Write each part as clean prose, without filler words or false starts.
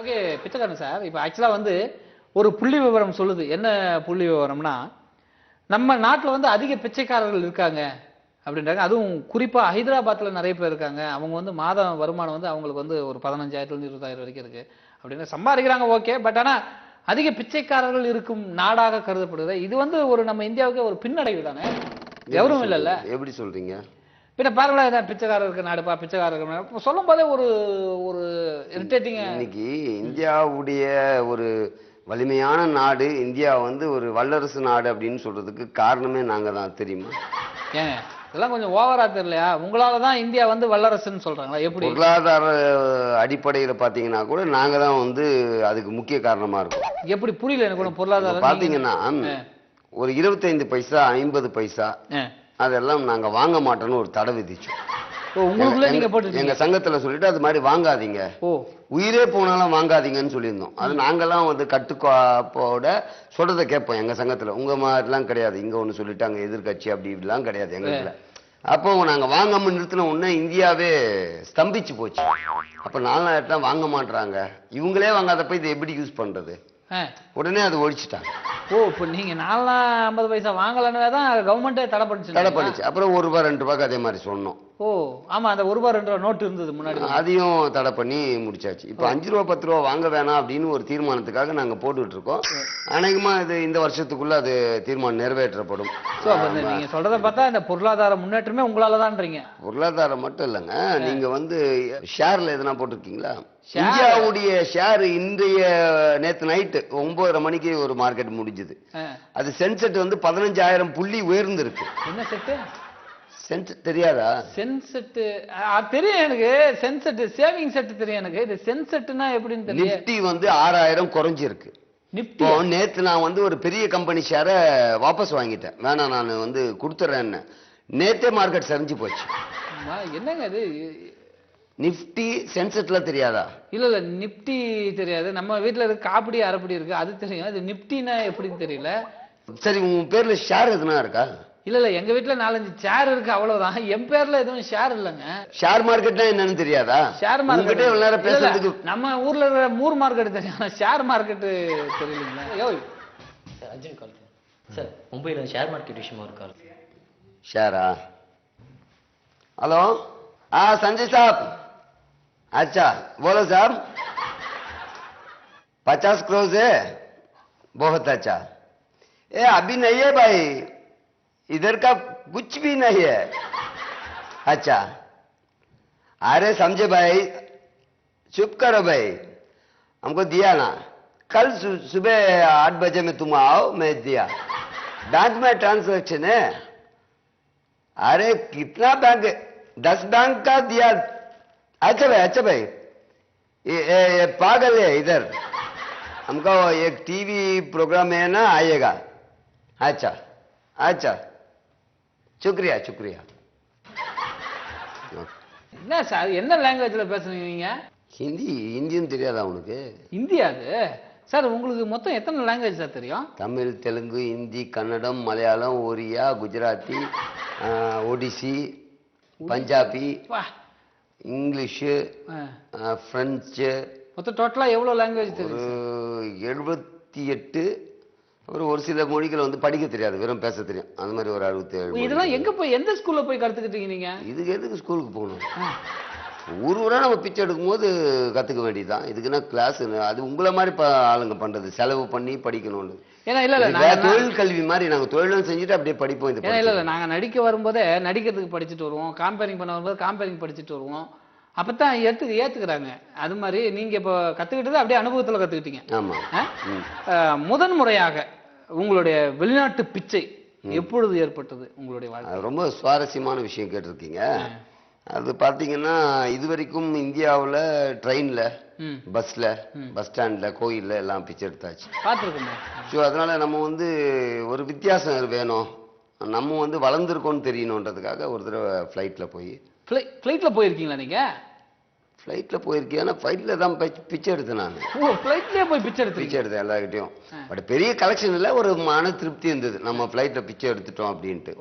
Okay பிச்சைக்காரன் sir. இப்போ ஆக்சுவலாக வந்து ஒரு புள்ளி விவரம் சொல்லுது. என்ன புள்ளி விவரம்னா, நம்ம நாட்டில் வந்து அதிக பிச்சைக்காரர்கள் இருக்காங்க அப்படின்றாங்க. அதுவும் குறிப்பாக ஹைதராபாத்தில் நிறைய பேர் இருக்காங்க. அவங்க வந்து மாத வருமானம் வந்து அவங்களுக்கு வந்து ஒரு 15,000 20,000 வரைக்கும் இருக்கு அப்படின்னு சம்பாதிக்கிறாங்க. ஓகே, பட் ஆனால் அதிக பிச்சைக்காரர்கள் இருக்கும் நாடாக கருதப்படுது. இது வந்து ஒரு நம்ம இந்தியாவுக்கு ஒரு பின்னடைவு தானே, கௌரவம் இல்லைல்ல? எப்படி சொல்றீங்க? பின்ன பாருங்களேன், பிச்சைக்காரர் இருக்க நாடுப்பா, பிச்சைக்காரர் சொல்லும் போதே ஒரு ஒரு இரிட்டேட்டிங். இன்னைக்கு இந்தியாவுடைய ஒரு வலிமையான நாடு, இந்தியா வந்து ஒரு வல்லரசு நாடு அப்படின்னு சொல்றதுக்கு காரணமே நாங்க தான், தெரியுமா? ஏங்க இதெல்லாம் கொஞ்சம் ஓவரா தெரியலையா? உங்களால தான் இந்தியா வந்து வல்லரசுன்னு சொல்றாங்களா? எப்படி? பொருளாதார அடிப்படையில பாத்தீங்கன்னா கூட நாங்க தான் வந்து அதுக்கு முக்கிய காரணமா இருக்கும். எப்படி புரியல எனக்கு ஒன்றும். பொருளாதாரம் பாத்தீங்கன்னா ஒரு 25 பைசா 50 பைசா அதெல்லாம் நாங்க வாங்க மாட்டோம்னு ஒரு தடை விதிச்சோம். உங்களுக்குள்ள நீங்க போட்டு எங்க சங்கத்துல சொல்லிட்டு அது மாதிரி வாங்காதீங்க, உயிரே போனாலும் வாங்காதீங்கன்னு சொல்லியிருந்தோம். அது நாங்கெல்லாம் வந்து கட்டுக்கோப்போட சொல்றதை கேட்போம் எங்க சங்கத்துல. உங்க மாதிரிலாம் கிடையாது, இங்க ஒண்ணு சொல்லிட்டாங்க எதிர்கட்சி அப்படி இப்படிலாம் கிடையாது எங்களுக்கு. அப்போ நாங்க வாங்காம நிறுத்தின உடனே இந்தியாவே ஸ்தம்பிச்சு போச்சு. அப்ப 4,000 வாங்க மாட்டாங்க, இவங்களே வாங்காதப்ப இதை எப்படி யூஸ் பண்றது? உடனே அது ஒழிச்சுட்டாங்க. இப்போ நீங்க 450 பைசா வாங்கலன்னு தான் கவர்மெண்டே தடை பண்ணிச்சு. அப்புறம் ₹1 ₹2 அதே மாதிரி சொன்னோம். ஆமா, அந்த ₹1 ₹2 நோட்டு இருந்தது முன்னாடி, அதையும் தடை பண்ணி முடிச்சாச்சு. இப்போ ₹5 ₹10 வாங்க வேணாம் அப்படின்னு ஒரு தீர்மானத்துக்காக நாங்க போட்டுட்டு இருக்கோம். அநேகமா இது இந்த வருஷத்துக்குள்ள அது தீர்மானம் நிறைவேற்றப்படும். நீங்க சொல்றத பார்த்தா இந்த பொருளாதார முன்னேற்றமே உங்களாலதான்றீங்க. பொருளாதாரம் மட்டும் இல்லைங்க, நீங்க வந்து ஷேர்ல எதனா போட்டிருக்கீங்களா? இந்தியாவுடைய ஷேர் இன்றைய நேத்து நைட்டு 9:30 மணிக்கு ஒரு மார்க்கெட் முடிஞ்சது. அது சென்செட் வந்து 15,000 புள்ளி உயர்ந்து இருக்கு. என்ன செட்டு? சென்செட் தெரியாதா? சென்செட் தெரியும் எனக்கு. சென்செட் சேவிங் செட் தெரியும் எனக்கு. இது சென்செட்னா எப்படின்னு தெரியும். நிப்டி வந்து 6,000 குறைஞ்சிருக்கு. நிப்டி நேத்து நான் வந்து ஒரு பெரிய கம்பெனி ஷேரை வாபஸ் வாங்கிட்டேன். வேணாம் நான் வந்து கொடுத்துறேன்னு. நேத்தே மார்க்கெட் சரிஞ்சு போச்சு. என்னங்க இது? நிப்டி சென்செட்ல தெரியாதா? இல்ல நிப்டி தெரியாது. நம்ம வீட்டுல இருக்கு காப்படி அரைப்படி இருக்கு, அது தெரியும். அது நிப்டினா எப்படின்னு தெரியல. சரி, உங்க பேர்ல ஷேர் எதுனா இருக்கா? இல்ல எங்க வீட்டுல 4-5 ஷேர் இருக்கு, அவ்வளவுதான். என் பேர்ல எதுவும் ஷேர் இல்லங்க. ஷேர் மார்க்கெட்னா என்னன்னு தெரியாதா? ஷேர் மார்க்கெட் பேசுறதுக்கு நம்ம ஊர்ல இருக்கிற மூர் மார்க்கெட் தெரியும், ஷேர் மார்க்கெட் தெரியலீங்களா? अर्जेंट कॉल सर, मुंबई में शेयर मार्केट विषय में कॉल. शेयर हेलो, हाँ संजय साहब, अच्छा बोलो साहब. 50 करोड़ है, बहुत अच्छा. ए अभी नहीं है भाई, इधर का कुछ भी नहीं है. अच्छा, अरे समझे भाई, चुप करो भाई, हमको दिया ना. कल सुबह 8 बजे में तुम आओ, मैं दिया. बैंक में ट्रांसैक्शन है. अरे कितना बैंक? 10 बैंक का दिया. अच्छा भाई ये पागल है इधर. हमको एक टीवी प्रोग्राम है ना, आएगा. अच्छा शुक्रिया. என்ன சார், என்ன லாங்குவேஜ்ல பேசுறீங்க நீங்க? ஹிந்தியும் தெரியாதா உனக்கு? இந்தியா அது சார். உங்களுக்கு மொத்தம் எத்தனை லாங்குவேஜ் சார் தெரியும்? Tamil, Telugu, Hindi, Kannada, Malayalam, Oriya, Gujarati, Odissi, Punjabi, English, French. மொத்தம் டோட்டலா எவ்வளவு லாங்குவேஜ் தெரியும்? 78. அப்புறம் ஒரு சில மொழிகள் வந்து படிக்க தெரியாது, வெறும் பேச தெரியும். அந்த மாதிரி ஒரு 67. இதெல்லாம் எங்க போய், எந்த ஸ்கூல்ல போய் கத்துக்கிட்டீங்க நீங்க? இதுக்கு எதுக்கு ஸ்கூலுக்கு போகணும்? ஊரா நம்ம பிச்சை எடுக்கும் போது கத்துக்க வேண்டியதுதான். இதுக்குன்னா கிளாஸ், அது உங்களை மாதிரி ஆளுங்க பண்றது, செலவு பண்ணி படிக்கணும்னு. ஏன்னா இல்ல தொழில் கல்வி மாதிரி நாங்க தொழிலும் செஞ்சுட்டு அப்படியே படிப்போம். இது இல்ல நாங்க நடிக்க வரும்போதே நடிக்கிறதுக்கு படிச்சுட்டு வருவோம், காம்பேரிங் பண்ண வரும்போது காம்பேரிங் படிச்சுட்டு வருவோம். அப்பதான் ஏத்துக்கிறாங்க. அது மாதிரி நீங்க இப்ப கத்துக்கிட்டது அப்படியே அனுபவத்துல கத்துக்கிட்டீங்க. ஆமா. முதன் முறையாக உங்களுடைய வெளிநாட்டு பிச்சை எப்பொழுது ஏற்பட்டது உங்களுடைய வாழ்க்கை? ரொம்ப சுவாரஸ்யமான விஷயம் கேட்டிருக்கீங்க. அது பாத்தீங்கன்னா இதுவரைக்கும் இந்தியாவில் ட்ரெயின்ல, பஸ்ல, பஸ் ஸ்டாண்ட்ல, கோயில்ல எல்லாம் பிச்சை எடுத்தாச்சு. ஸோ அதனால நம்ம வந்து ஒரு வித்தியாசம் வேணும், நம்ம வந்து வளர்ந்துருக்கோம்னு தெரியணுன்றதுக்காக ஒரு தடவை ஃப்ளைட்ல போயிருக்கீங்களா நீங்க? ஃப்ளைட்ல போயிருக்கேன், ஃப்ளைட்ல தான் பிச்சை எடுத்தேன் நான். ஃப்ளைட்லயே போய் பிச்சை எடுத்தேன் எல்லார்கிட்டையும். பட் பெரிய கலெக்ஷன் இல்லை, ஒரு மன திருப்தி இருந்தது, நம்ம ஃப்ளைட்ல பிச்சை எடுத்துட்டோம் அப்படின்ட்டு.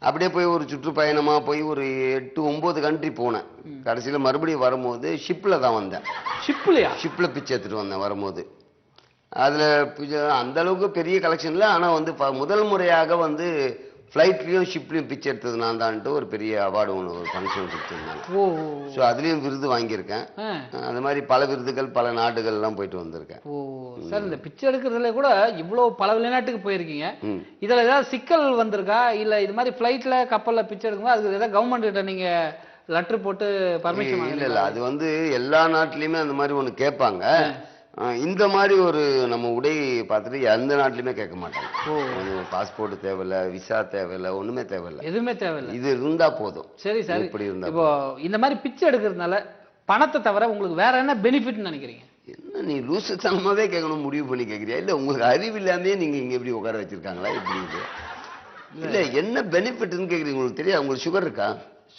அப்படியே போய் ஒரு சுற்றுப்பயணமா போய் ஒரு 8-9 கண்ட்ரி போனேன். கடைசியில மறுபடியும் வரும்போது ஷிப்ல தான் வந்தேன். ஷிப்லயா? ஷிப்ல பிச்சை எடுத்துட்டு வந்தேன் வரும்போது. அதுல அந்த அளவுக்கு பெரிய கலெக்ஷன் இல்லை. ஆனா வந்து முதல் முறையாக வந்து ஃப்ளைட்லயும் ஷிப்லயும் பிச்சை எடுத்தது நான் தான்ட்டு ஒரு பெரிய அவார்டு ஒன்று ஒரு ஃபங்க்ஷன் கொடுத்துருந்தாங்க. ஓ. ஸோ அதுலயும் விருது வாங்கியிருக்கேன். அது மாதிரி பல விருதுகள் பல நாடுகள் எல்லாம் போயிட்டு வந்திருக்கேன். ஓ சார், இந்த பிச்சை எடுக்கிறதுல கூட இவ்வளவு பல வெளிநாட்டுக்கு போயிருக்கீங்க. இதுல ஏதாவது சிக்கல் வந்திருக்கா? இல்ல இது மாதிரி ஃபிளைட்ல கப்பல்ல பிச்சை எடுக்கும்போது அதுக்கு ஏதாவது கவர்மெண்ட் கிட்ட நீங்க லெட்டர் போட்டு பர்மிஷன்? இல்ல அது வந்து எல்லா நாட்டிலயுமே அந்த மாதிரி ஒண்ணு கேட்பாங்க. இந்த மாதிரி ஒரு நம்ம உடை பார்த்துட்டு எந்த நாட்டிலுமே கேட்க மாட்டாங்க. பாஸ்போர்ட் தேவையில்ல, விசா தேவையில்ல, ஒண்ணுமே தேவையில்ல, எதுவுமே தேவையில்ல. இது இருந்தா போதும். சரி சார், இப்படி இருந்தா இப்போ இந்த மாதிரி பிச்சை எடுக்கிறதுனால பணத்தை தவிர உங்களுக்கு வேற என்ன பெனிஃபிட் நினைக்கிறீங்க? என்ன நீ லூசுத்தனமாவே கேட்கணும் முடிவு பண்ணி கேட்கறியா? இல்ல உங்களுக்கு அறிவு இல்லாமே நீங்க இங்க எப்படி உட்கார வச்சிருக்காங்களா? எப்படி இது? இல்ல என்ன பெனிஃபிட்னு கேக்குறீங்க? உங்களுக்கு தெரியாது? உங்களுக்கு சுகர் இருக்கா?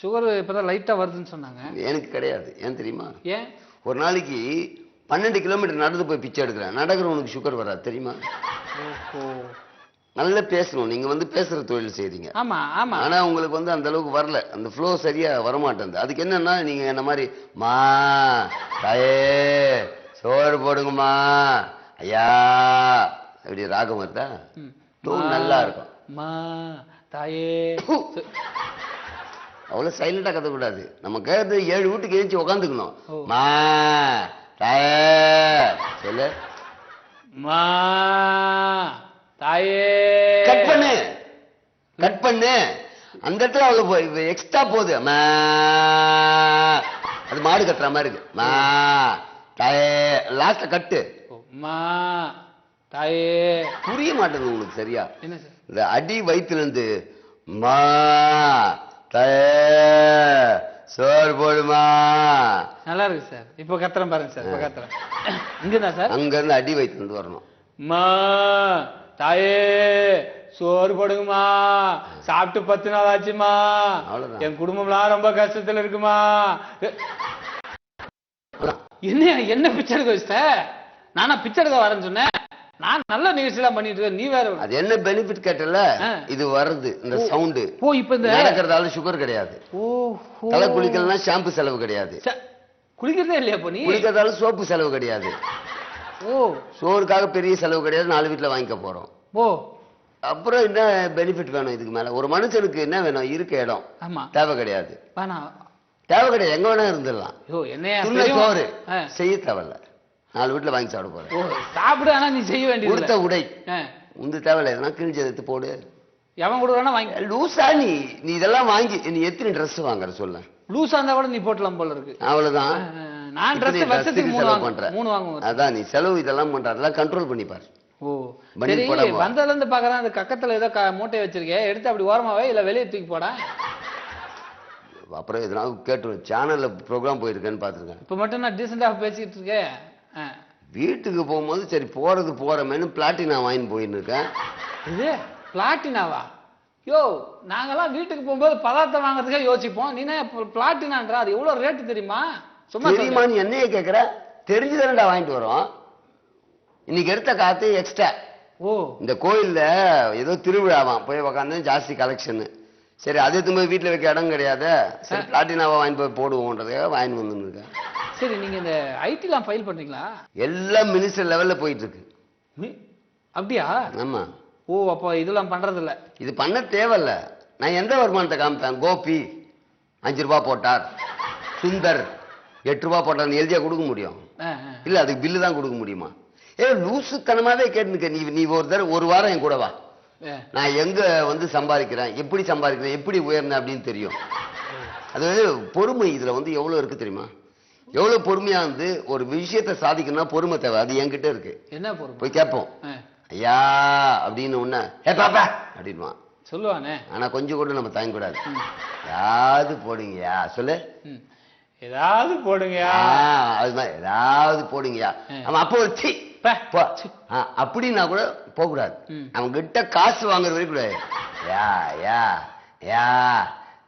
சுகர் இப்பதான் லைட்டா வருதுன்னு சொன்னாங்க. எனக்கு கிடையாது. ஏன் தெரியுமா? ஏன்? ஒரு நாளைக்கு 12 கிலோமீட்டர் நடந்து போய் பிச்சை எடுக்கிறேன். நடக்கிறவனுக்கு சுகர் வராது தெரியுமா? நல்லா பேசணும். நீங்க வந்து பேசுற தொழில் செய்றீங்க. ஆமா ஆமா. ஆனா உங்களுக்கு வந்து அந்த அளவுக்கு வரல, அந்த ஃப்ளோ சரியா வரமாட்டேங்குது. அதுக்கு என்னன்னா நீங்க என்ன மாதிரி மா தாயே சோறு போடுங்கம்மா ஐயா அப்படி ராகம் வருதா? டோன் நல்லா இருக்கும். மா தாயே அவ்வளவு சைலண்டா கத்தக்கூடாது. நம்ம கேட்டு 7 வீட்டுக்கு எழுச்சி உக்காந்துக்கணும். மா தாயே சொல்லு. மா தாயே. கட் பண்ணு கட் பண்ணு. அந்த இடத்துல அவ்வளவு எக்ஸ்ட்ரா போகுது. மா அது மாடு கட்டுற மாதிரி இருக்கு. மா தாயே லாஸ்ட்ல கட்டு. மா தாயே. புரிய மாட்டேங்குது உங்களுக்கு சரியா? என்ன சார்? இந்த அடி வயிற்றுல இருந்து மா தாயே சோறு போடுமா. நல்லா இருக்கு சார். இப்ப கத்துறேன் பாருங்க சார். இப்ப கத்துறேன். இங்கதான் சார். அங்க இருந்து அடி வயிற்றுல இருந்து வரணும். மா தாயே சோறு போடுங்கம்மா, சாப்பிட்டு 10 நாள் ஆச்சுமா, என் குடும்பம்லாம் ரொம்ப கஷ்டத்துல இருக்குமா. என்ன என்ன பிச்சை எடுக்க வச்சிட்ட? நானா பிச்சை எடுக்க வரேன்னு சொன்னேன்? நான் நல்ல நிகழ்ச்சி எல்லாம் பண்ணிட்டு இருக்கேன். நீ வேற அது என்ன பெனிஃபிட் கேட்டல? இது வருது இந்த சவுண்ட். ஓ இப்ப இந்த நடக்கிறதால சுகர் கிடையாது. ஓ தலை குளிக்கலாம் ஷாம்பு செலவு கிடையாது. குளிக்கிறதே இல்லையா? நீ குளிக்கிறதால சோப்பு செலவு கிடையாது. ஓ சோறுக்காக பெரிய செலவு கிடையாது. 4 வீட்டுல வாங்கிக்க போறோம். ஓ அப்புறம் என்ன பெனிஃபிட் வேணும் இதுக்கு மேல? ஒரு மனுஷனுக்கு என்ன வேணும்? இருக்க இடம். ஆமா தேவை கிடையாது. தேவை கிடையாது. எங்க வேணா இருந்துடலாம். சோறு செய்ய தேவையில்ல. 4 வீட்டுல வாங்கி சாப்பிட போறேன். சாப்பிடு. ஆனா நீ செய்ய வேண்டியது கொடுத்த உடை உந்து தேவையில்ல. எதனா கிழிஞ்சு எடுத்து போடு. எவன் கொடுக்குறானா வாங்கி. லூசா நீ நீ இதெல்லாம் வாங்கி நீ எத்தனை ட்ரெஸ் வாங்குற சொல்ல? லூசா இருந்தா கூட நீ போட்டலாம் போல இருக்கு. அவ்வளவுதான். நான் ட்ரெஸ் வருஷத்துக்கு 3 வாங்குவேன். அதான் நீ செலவு இதெல்லாம் பண்ற. அதெல்லாம் கண்ட்ரோல் பண்ணி பாரு. ஓ சரி, வந்ததுல இருந்து பாக்குறேன் அந்த கக்கத்துல ஏதோ மூட்டை வச்சிருக்கேன். எடுத்து அப்படி ஓரமாவே இல்ல வெளியே தூக்கி போட. அப்புறம் எதனா கேட்டு சேனல்ல ப்ரோக்ராம் போயிருக்கேன்னு பாத்துருக்கேன். இப்ப மட்டும் நான் டீசெண்டா பேசிட்டு இருக்கேன். வீட்டுக்கு போகும்போது சரி போறமேனு பிளாட்டினா வாங்கி போயின்னு இருக்கேன். இது பிளாட்டினாவா? யோ நாங்கெல்லாம் வீட்டுக்கு போகும்போது பதார்த்தம் வாங்குறதுக்கே யோசிப்போம். நீ பிளாட்டினான்றா? அது எவ்வளவு ரேட்டு தெரியுமா? சும்மா தெரியுமா? நீ என்னையே கேக்குற? தெரிஞ்சுதானடா வாங்கிட்டு வரோம். இன்னைக்கு எடுத்த காத்து எக்ஸ்ட்ரா. ஓ இந்த கோயில்ல ஏதோ திருவிழாவாம் போய் உக்காந்து ஜாஸ்தி கலெக்ஷன். சரி அது எதுவும் போய் வீட்டுல வைக்க இடம் கிடையாது. சரி பிளாட்டினாவை வாங்கி போய் போடுவோன்றதுக்காக வாங்கி வந்து இருக்கேன். சரி நீங்க இந்த ஐடி எல்லாம் ஃபைல் பண்றீங்களா? எல்லாம் மினிஸ்டர் லெவல்ல போயிட்டு இருக்கு. அப்படியா? ஆமா. ஓ அப்ப இதெல்லாம் பண்றது இல்ல. இது பண்ண தேவையில்ல. நான் எந்த வருமானத்தை காமிப்பேன்? கோபி 5 ரூபாய் போட்டார், சுந்தர் 8 ரூபாய் போட்டார் எழுதியா கொடுக்க முடியும்? இல்ல அதுக்கு பில்லு தான் கொடுக்க முடியுமா? லூசுத்தனமாவே கேட்டுக்க. நீ ஒரு வாரம் என் கூட வா. நான் எங்க வந்து சம்பாதிக்கிறேன், எப்படி சம்பாதிக்கிறேன், எப்படி உயர்ந்தேன் அப்படின்னு தெரியும். அது பொறுமை இதுல வந்து எவ்வளவு இருக்கு தெரியுமா? எவ்வளவு பொறுமையா வந்து ஒரு விஷயத்தை சாதிக்கணும்னா பொறுமை தேவை. அது என்கிட்ட இருக்கு. என்ன பொறுமை? போய் கேட்போம். ஐயா அப்படின்னு உன்ன ஏ பாப்பா அப்படின்வான் சொல்லுவானே. ஆனா கொஞ்சம் கூட நம்ம தாங்க கூடாது. ஏதாவது போடுங்கயா சொல்லு. ஏதாவது போடுங்கயா. அது மாதிரி ஏதாவது போடுங்கயா. அவன் அப்போ வச்சு அப்படின்னா கூட போக கூடாது. அவன் கிட்ட காசு வாங்குற வரைக்கும் கூடாது. யா யா யா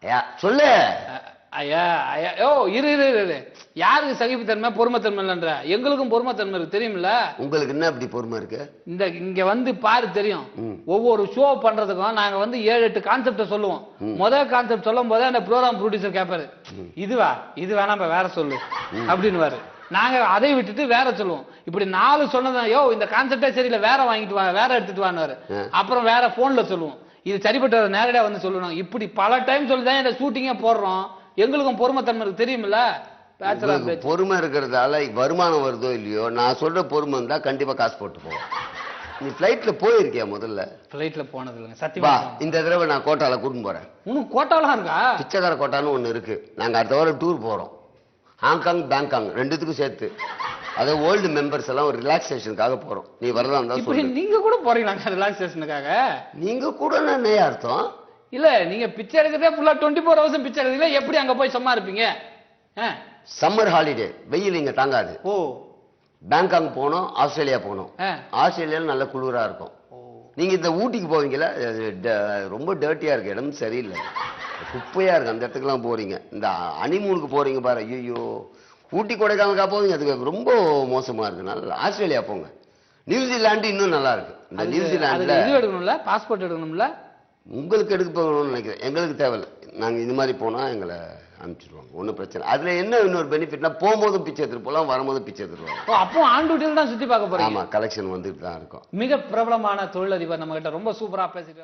யா சொல்லு. ஐயா ஐயா யோ இரு இரு இரு யாருக்கு சகிப்புத்தன்மை பொறுமைத்தன்மை இல்லைன்ற எங்களுக்கும் பொறுமைத்தன்மை இருக்கு தெரியுமில்ல. உங்களுக்கு என்ன அப்படி பொறுமை இருக்கு? இங்க வந்து பாரு தெரியும். ஒவ்வொரு ஷோ பண்றதுக்கும் நாங்க வந்து 7-8 கான்செப்ட சொல்லுவோம். முதல் கான்செப்ட் சொல்லும் போதே அந்த ப்ரோகிராம் ப்ரொடியூசர் கேட்பாரு, இது வேணாம் வேற சொல்லு அப்படின்னு. நாங்க அதை விட்டுட்டு வேற சொல்லுவோம். இப்படி 4 சொன்னதான் யோ இந்த கான்செப்டே சரியில்லை வேற வாங்கிட்டு வா வேற எடுத்துட்டு வான்னு. அப்புறம் வேற போன்ல சொல்லுவோம், இது சரிப்பட்ட நேரடியா வந்து சொல்லணும். இப்படி பல டைம் சொல்லிதான் இந்த ஷூட்டிங்கே போடுறோம். எங்களுக்கும் பொறுமைத்தன்மை இருக்கு தெரியுமில்ல. பொறுமை இருக்கிறதால வருமானம் வருதோ இல்லையோ, நான் சொல்ற பொறுமை இருந்தா கண்டிப்பா காசு போட்டு போவோம். நீ பிளைட்ல போயிருக்கியா? முதல்ல பிளைட்ல போனது இல்லைங்க சத்தியமா. இந்த தடவை நான் கோட்டால கூட்டின்னு போறேன். உனக்கு கோட்டாலாம் இருக்கா? பிச்சைக்கார கோட்டான்னு ஒண்ணு இருக்கு. நாங்க அடுத்த வாரம் டூர் போறோம். ஹாங்காங் பேங்காங் ரெண்டுத்துக்கும் சேர்த்து. அதை ஓல்டு மெம்பர்ஸ் எல்லாம் ஒரு ரிலாக்ஸேஷனுக்காக போறோம். நீ வரலாம் தான் சொல்லு. நீங்க கூட போறீங்களா ரிலாக்ஸேஷனுக்காக? நீங்க கூட என்ன அர்த்தம்? இல்ல நீங்க பிச்சை எடுக்கிறதே ஃபுல்லா 24 hours பிச்சை எடுக்கிறீங்களா? எப்படி அங்க போய் சும்மா இருப்பீங்க? சம்மர் ஹாலிடே வெயில் இங்க தாங்காது. ஓ பேங்காங் போனோம், ஆஸ்திரேலியா போனோம். ஆஸ்திரேலியால நல்ல குளிரா இருக்கும். நீங்க இந்த ஊட்டிக்கு போவீங்களா? ரொம்ப டர்ட்டியா இருக்கு, இடம் சரியில்லை, குப்பையா இருக்கு. அந்த இடத்துக்குலாம் போறீங்க. இந்த ஹனிமூனுக்கு போறீங்க பாரு, ஐயோ ஊட்டி கொடைக்கானலுக்கா போவீங்க, அதுக்கு ரொம்ப மோசமா இருக்கு. நல்லா ஆஸ்திரேலியா போங்க. நியூசிலாந்து இன்னும் நல்லா இருக்கு. இந்த நியூசிலாந்துல இது எடுக்கணும்ல, பாஸ்போர்ட் எடுக்கணும்ல. உங்களுக்கு எடுக்க போகணும்னு நினைக்கிறேன். எங்களுக்கு தேவையில்லை. நாங்க இந்த மாதிரி போனா எங்களை அனுப்பிச்சிடுவாங்க, ஒன்றும் பிரச்சனை. அதுல என்ன இன்னொரு பெனிஃபிட்னா, போகும்போதும் பிச்சை எடுத்துட்டு போகலாம், வரும்போதும் பிச்சை எடுத்துருவாங்க. அப்போ ஆன் டியூட்டில தான் சுத்தி பார்க்க போறீங்க. ஆமா, கலெக்ஷன் வந்துட்டு தான் இருக்கும். மிக பிரபலமான தொழிலதிபர் நம்ம கிட்ட ரொம்ப சூப்பரா பேசிட்டு